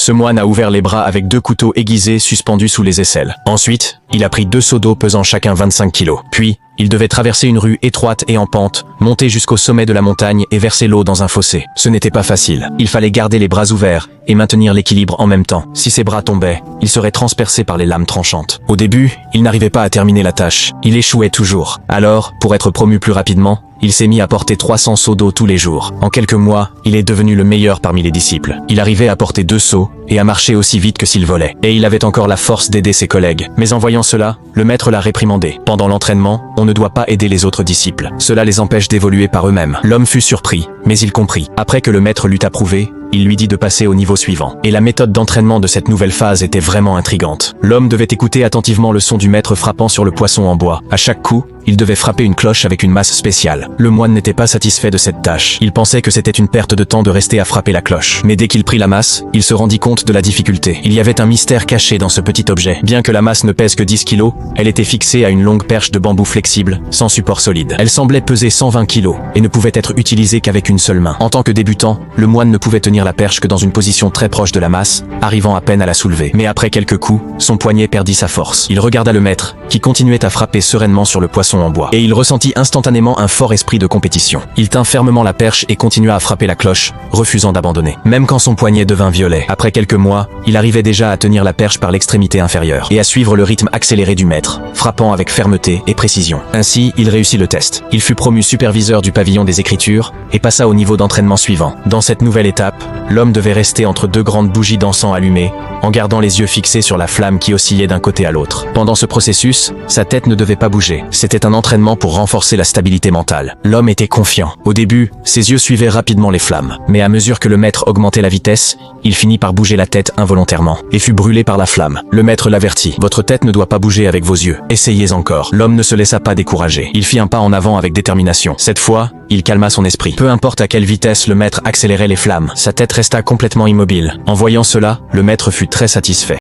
Ce moine a ouvert les bras avec 2 couteaux aiguisés suspendus sous les aisselles. Ensuite, il a pris 2 seaux d'eau pesant chacun 25 kilos. Puis, il devait traverser une rue étroite et en pente, monter jusqu'au sommet de la montagne et verser l'eau dans un fossé. Ce n'était pas facile. Il fallait garder les bras ouverts et maintenir l'équilibre en même temps. Si ses bras tombaient, il serait transpercé par les lames tranchantes. Au début, il n'arrivait pas à terminer la tâche. Il échouait toujours. Alors, pour être promu plus rapidement, il s'est mis à porter 300 seaux d'eau tous les jours. En quelques mois, il est devenu le meilleur parmi les disciples. Il arrivait à porter 2 seaux et à marcher aussi vite que s'il volait. Et il avait encore la force d'aider ses collègues. Mais en voyant cela, le maître l'a réprimandé. Pendant l'entraînement, on ne doit pas aider les autres disciples. Cela les empêche d'évoluer par eux-mêmes. L'homme fut surpris, mais il comprit. Après que le maître l'eut approuvé, il lui dit de passer au niveau suivant. Et la méthode d'entraînement de cette nouvelle phase était vraiment intrigante. L'homme devait écouter attentivement le son du maître frappant sur le poisson en bois. À chaque coup, il devait frapper une cloche avec une masse spéciale. Le moine n'était pas satisfait de cette tâche. Il pensait que c'était une perte de temps de rester à frapper la cloche. Mais dès qu'il prit la masse, il se rendit compte de la difficulté. Il y avait un mystère caché dans ce petit objet. Bien que la masse ne pèse que 10 kilos, elle était fixée à une longue perche de bambou flexible, sans support solide. Elle semblait peser 120 kilos et ne pouvait être utilisée qu'avec une seule main. En tant que débutant, le moine ne pouvait tenir la perche que dans une position très proche de la masse, arrivant à peine à la soulever. Mais après quelques coups, son poignet perdit sa force. Il regarda le maître, qui continuait à frapper sereinement sur le poisson en bois. Et il ressentit instantanément un fort esprit de compétition. Il tint fermement la perche et continua à frapper la cloche, refusant d'abandonner. Même quand son poignet devint violet. Après quelques mois, il arrivait déjà à tenir la perche par l'extrémité inférieure et à suivre le rythme accéléré du maître, frappant avec fermeté et précision. Ainsi, il réussit le test. Il fut promu superviseur du pavillon des écritures et passa au niveau d'entraînement suivant. Dans cette nouvelle étape, l'homme devait rester entre 2 grandes bougies d'encens allumées, en gardant les yeux fixés sur la flamme qui oscillait d'un côté à l'autre. Pendant ce processus, sa tête ne devait pas bouger. C'était un entraînement pour renforcer la stabilité mentale. L'homme était confiant. Au début, ses yeux suivaient rapidement les flammes. Mais à mesure que le maître augmentait la vitesse, il finit par bouger la tête involontairement et fut brûlé par la flamme. Le maître l'avertit. Votre tête ne doit pas bouger avec vos yeux. Essayez encore. L'homme ne se laissa pas décourager. Il fit un pas en avant avec détermination. Cette fois, il calma son esprit. Peu importe à quelle vitesse le maître accélérait les flammes, sa tête resta complètement immobile. En voyant cela, le maître fut très satisfait.